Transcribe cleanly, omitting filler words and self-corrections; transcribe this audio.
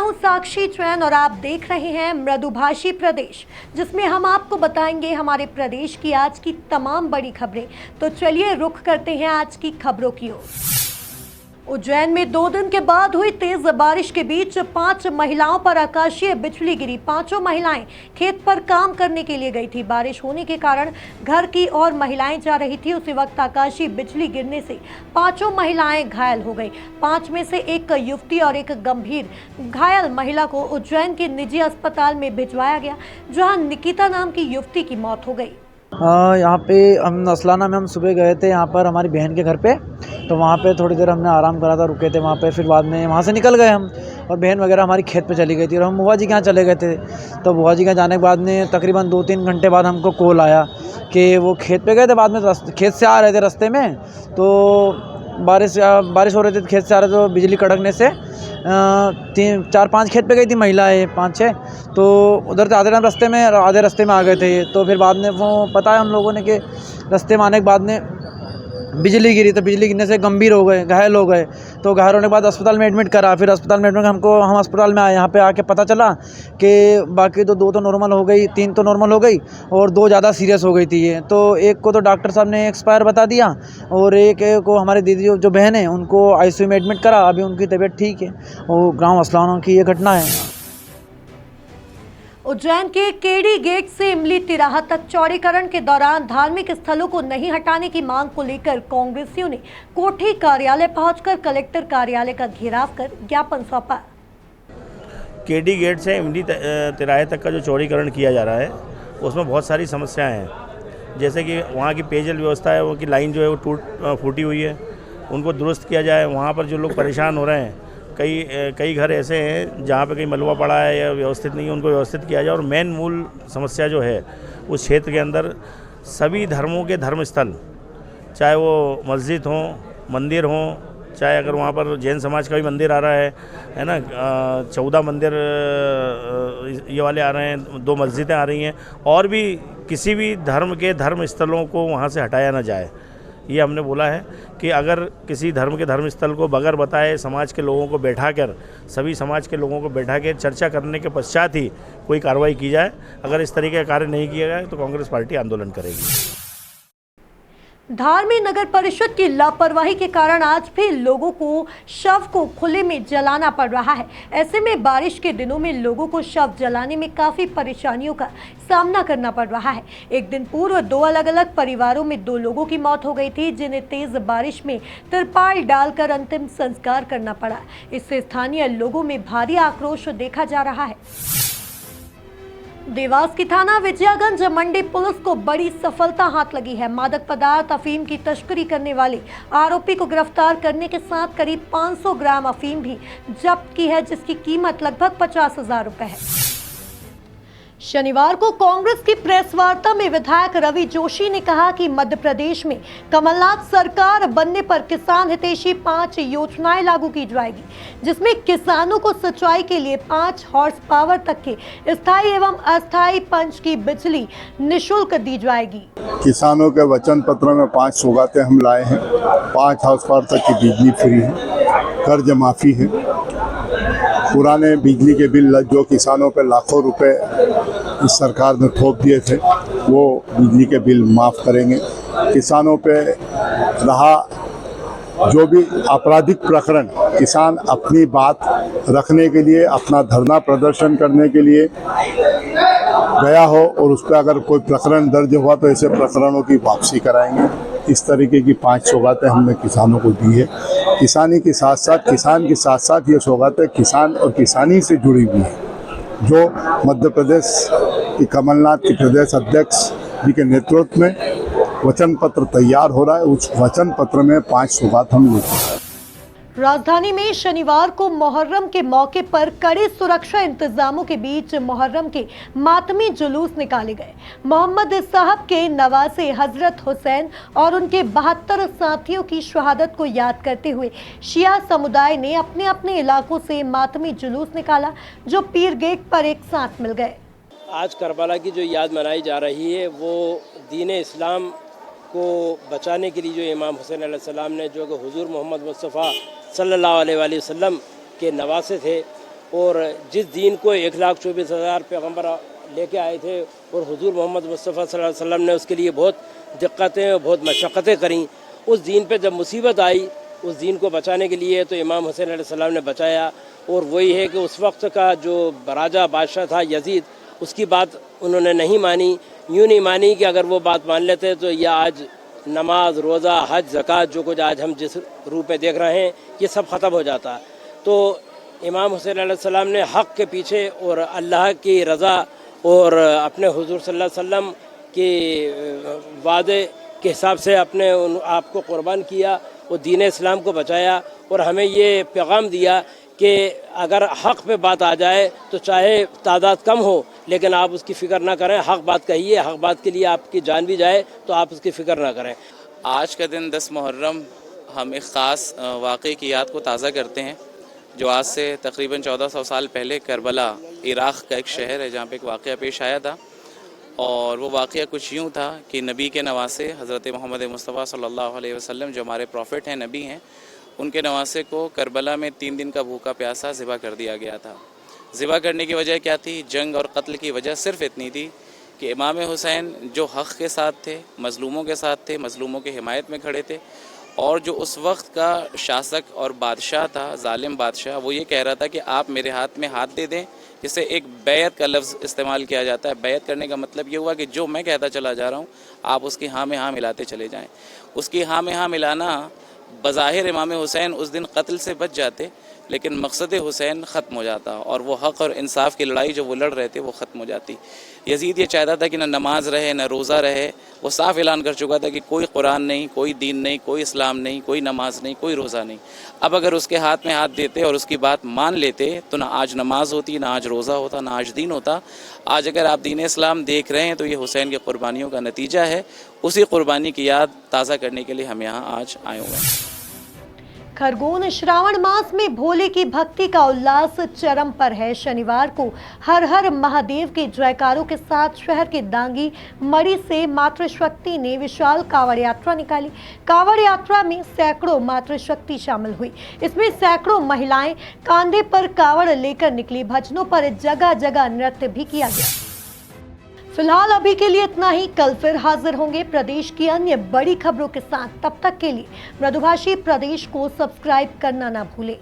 हूं साक्षी जैन और आप देख रहे हैं मृदुभाषी प्रदेश, जिसमें हम आपको बताएंगे हमारे प्रदेश की आज की तमाम बड़ी खबरें। तो चलिए रुख करते हैं आज की खबरों की ओर। उज्जैन में 2 दिन के बाद हुई तेज बारिश के बीच 5 महिलाओं पर आकाशीय बिजली गिरी। पांचों महिलाएं खेत पर काम करने के लिए गई थी। बारिश होने के कारण घर की और महिलाएं जा रही थी। उसी वक्त आकाशीय बिजली गिरने से पांचों महिलाएं घायल हो गई। 5 में से एक युवती और एक गंभीर घायल महिला को उज्जैन के निजी अस्पताल में भिजवाया गया, जहाँ निकिता नाम की युवती की मौत हो गई। यहाँ पे हम नसलाना में हम सुबह गए थे यहाँ पर हमारी बहन के घर पे, तो वहाँ पे थोड़ी देर हमने आराम करा था, रुके थे वहाँ पे। फिर बाद में वहाँ से निकल गए हम, और बहन वगैरह हमारी खेत पे चली गई थी और हम बुआ जी के यहाँ चले गए थे। तो बुआ जी के यहाँ जाने के बाद में तकरीबन 2-3 घंटे बाद हमको कॉल आया कि वो खेत पे गए थे। बाद में खेत से आ रहे थे, रास्ते में तो बारिश हो रही थी, खेत से आ रहे थे तो बिजली कड़कने से 3-4-5 खेत पे गई थी महिलाएं, 5-6, तो उधर से आधे रास्ते में आ गए थे। तो फिर बाद में वो पता है हम लोगों ने कि रास्ते में आने के बाद में बिजली गिरी, तो बिजली गिरने से गंभीर हो गए, घायल हो गए। तो घायल होने के बाद अस्पताल में एडमिट करा। फिर अस्पताल में एडमिट हम अस्पताल में आए। यहाँ पे आके पता चला कि बाकी तो 2 तो नॉर्मल हो गई, 3 तो नॉर्मल हो गई और 2 ज़्यादा सीरियस हो गई थी ये। तो एक को तो डॉक्टर साहब ने एक्सपायर बता दिया और एक को हमारी दीदी जो बहन है उनको ICU में एडमिट करा। अभी उनकी तबीयत ठीक है। और गाँव असलाना की ये घटना है। उज्जैन के केडी गेट से इमली तिराहा तक चौड़ीकरण के दौरान धार्मिक स्थलों को नहीं हटाने की मांग को लेकर कांग्रेसियों ने कोठी कार्यालय पहुंचकर कलेक्टर कार्यालय का घेराव कर ज्ञापन सौंपा। केडी गेट से इमली तिराहे तक का जो चौड़ीकरण किया जा रहा है उसमें बहुत सारी समस्याएं हैं। जैसे कि वहाँ की पेयजल व्यवस्था है, वो की लाइन जो है वो फूटी हुई है, उनको दुरुस्त किया जाए। वहाँ पर जो लोग परेशान हो रहे हैं, कई घर ऐसे हैं जहाँ पे कहीं मलबा पड़ा है या व्यवस्थित नहीं है, उनको व्यवस्थित किया जाए। और मेन मूल समस्या जो है उस क्षेत्र के अंदर सभी धर्मों के धर्म स्थल, चाहे वो मस्जिद हों, मंदिर हों, चाहे अगर वहाँ पर जैन समाज का भी मंदिर आ रहा है ना, 14 मंदिर ये वाले आ रहे हैं, 2 मस्जिदें आ रही हैं, और भी किसी भी धर्म के धर्म स्थलों को वहाँ से हटाया ना जाए। ये हमने बोला है कि अगर किसी धर्म के धर्म स्थल को बगैर बताए समाज के लोगों को बैठाकर, सभी समाज के लोगों को बैठा के चर्चा करने के पश्चात ही कोई कार्रवाई की जाए। अगर इस तरीके का कार्य नहीं किया जाए तो कांग्रेस पार्टी आंदोलन करेगी। धार में नगर परिषद की लापरवाही के कारण आज भी लोगों को शव को खुले में जलाना पड़ रहा है। ऐसे में बारिश के दिनों में लोगों को शव जलाने में काफी परेशानियों का सामना करना पड़ रहा है। एक दिन पूर्व 2 अलग-अलग परिवारों में 2 लोगों की मौत हो गई थी, जिन्हें तेज बारिश में तिरपाल डालकर अंतिम संस्कार करना पड़ा। इससे स्थानीय लोगों में भारी आक्रोश देखा जा रहा है। देवास की थाना विजयागंज मंडी पुलिस को बड़ी सफलता हाथ लगी है। मादक पदार्थ अफीम की तस्करी करने वाले आरोपी को गिरफ्तार करने के साथ करीब 500 ग्राम अफीम भी जब्त की है, जिसकी कीमत लगभग 50,000 रुपए है। शनिवार को कांग्रेस की प्रेस वार्ता में विधायक रवि जोशी ने कहा कि मध्य प्रदेश में कमलनाथ सरकार बनने पर किसान हितैषी 5 योजनाएं लागू की जाएगी, जिसमें किसानों को सिंचाई के लिए 5 हॉर्स पावर तक के स्थायी एवं अस्थायी पंच की बिजली निःशुल्क दी जाएगी। किसानों के वचन पत्र में 5 सौगातें हम लाए हैं। 5 हॉर्स पावर तक की बिजली फ्री है, कर्ज माफी है, पुराने बिजली के बिल जो किसानों पे लाखों रुपए इस सरकार ने थोप दिए थे, वो बिजली के बिल माफ़ करेंगे। किसानों पे रहा जो भी आपराधिक प्रकरण, किसान अपनी बात रखने के लिए, अपना धरना प्रदर्शन करने के लिए गया हो और उस पर अगर कोई प्रकरण दर्ज हुआ तो ऐसे प्रकरणों की वापसी कराएंगे। इस तरीके की 5 सौगातें हमने किसानों को दी है। किसान के साथ साथ ये सौगातें किसान और किसानी से जुड़ी हुई है, जो मध्य प्रदेश की कमलनाथ के प्रदेश अध्यक्ष जी के नेतृत्व में वचन पत्र तैयार हो रहा है। उस वचन पत्र में 5 सौगात हम लेते हैं। राजधानी में शनिवार को मुहर्रम के मौके पर कड़े सुरक्षा इंतजामों के बीच मुहर्रम के मातमी जुलूस निकाले गए। मोहम्मद साहब के नवासे हजरत हुसैन और उनके 72 साथियों की शहादत को याद करते हुए शिया समुदाय ने अपने अपने इलाकों से मातमी जुलूस निकाला, जो पीर गेट पर एक साथ मिल गए। आज करबला की जो याद मनाई जा रही है वो दीन इस्लाम को बचाने के लिए जो इमाम हुसैन अलैहिस्सलाम ने, जो कि हुजूर मोहम्मद मुस्तफ़ा सल्लल्लाहु अलैहि वसल्लम के नवासे थे, और जिस दीन को 1,24,000 पैगम्बर लेके आए थे और हुजूर मोहम्मद मुस्तफ़ा सल्लल्लाहु अलैहि वसल्लम ने उसके लिए बहुत दिक्कतें और बहुत मशक्क़तें करी। उस दीन पे जब मुसीबत आई, उस दीन को बचाने के लिए तो इमाम हुसैन अलैहिस्सलाम ने बचाया। और वही है कि उस वक्त का जो राजा बादशाह था यजीद, उसकी बात उन्होंने नहीं मानी। यूँ नहीं मानी कि अगर वो बात मान लेते तो यह आज नमाज, रोज़ा, हज, ज़कात जो कुछ आज हम जिस रूप में देख रहे हैं ये सब ख़त्म हो जाता। तो इमाम हुसैन अलैहिस्सलाम ने हक़ के पीछे और अल्लाह की रज़ा और अपने हुजूर सल्लल्लाहु अलैहि वसल्लम के वादे के हिसाब से अपने आप को कुर्बान किया और दीन इस्लाम को बचाया। और हमें ये पैगाम दिया कि अगर हक़ पे बात आ जाए तो चाहे तादाद कम हो लेकिन आप उसकी फ़िक्र ना करें, हक़ बात कहिए। हक़ बात के लिए आपकी जान भी जाए तो आप उसकी फ़िक्र ना करें। आज का दिन 10 मुहर्रम हम एक ख़ास वाक़े की याद को ताज़ा करते हैं जो आज से तकरीबन 1400 साल पहले करबला, इराक़ का एक शहर है जहाँ पे एक वाक़या पेश आया था। और वो वाक़या कुछ यूँ था कि नबी के नवासे हज़रत मोहम्मद मुस्तफ़ा सल्लल्लाहु अलैहि वसल्लम जो हमारे प्रॉफिट हैं, नबी हैं, उनके नवासे को करबला में 3 दिन का भूखा प्यासा ज़िबा कर दिया गया था। ज़िबा करने की वजह क्या थी? जंग और कत्ल की वजह सिर्फ़ इतनी थी कि इमाम हुसैन जो हक़ के साथ थे, मज़लूमों के साथ थे, मज़लूमों के हिमायत में खड़े थे। और जो उस वक्त का शासक और बादशाह था, ज़ालिम बादशाह, वो ये कह रहा था कि आप मेरे हाथ में हाथ दे दें, जिसे एक बैत का लफ्ज़ इस्तेमाल किया जाता है। बैत करने का मतलब ये हुआ कि जो मैं कहता चला जा रहा हूँ आप उसकी हाँ में हाँ मिलाते चले जाएं। उसकी हाँ में हाँ मिलाना बज़ाहिर इमाम हुसैन उस दिन कत्ल से बच जाते, लेकिन मकसद हुसैन ख़त्म हो जाता और वो हक़ और इंसाफ की लड़ाई जो वो लड़ रहे थे वो ख़त्म हो जाती। यजीद ये चाहता था कि ना नमाज रहे ना रोज़ा रहे। वो साफ़ ऐलान कर चुका था कि कोई कुरान नहीं, कोई दीन नहीं, कोई इस्लाम नहीं, कोई नमाज नहीं, कोई रोज़ा नहीं। अब अगर उसके हाथ में हाथ देते और उसकी बात मान लेते तो ना आज नमाज होती, ना आज रोज़ा होता, ना आज दीन होता। आज अगर आप दीन इस्लाम देख रहे हैं तो ये हुसैन की कुर्बानियों का नतीजा है। उसी कुर्बानी की याद ताज़ा करने के लिए हम यहाँ आज आए हुए हैं। खरगोन श्रावण मास में भोले की भक्ति का उल्लास चरम पर है। शनिवार को हर हर महादेव के जयकारों के साथ शहर के दांगी मड़ी से मातृशक्ति ने विशाल कांवड़ यात्रा निकाली। कांवड़ यात्रा में सैकड़ों मातृशक्ति शामिल हुई। इसमें सैकड़ों महिलाएं कांधे पर कांवड़ लेकर निकली। भजनों पर जगह जगह नृत्य भी किया गया। फिलहाल अभी के लिए इतना ही। कल फिर हाजिर होंगे प्रदेश की अन्य बड़ी खबरों के साथ। तब तक के लिए मृदुभाषी प्रदेश को सब्सक्राइब करना ना भूलें।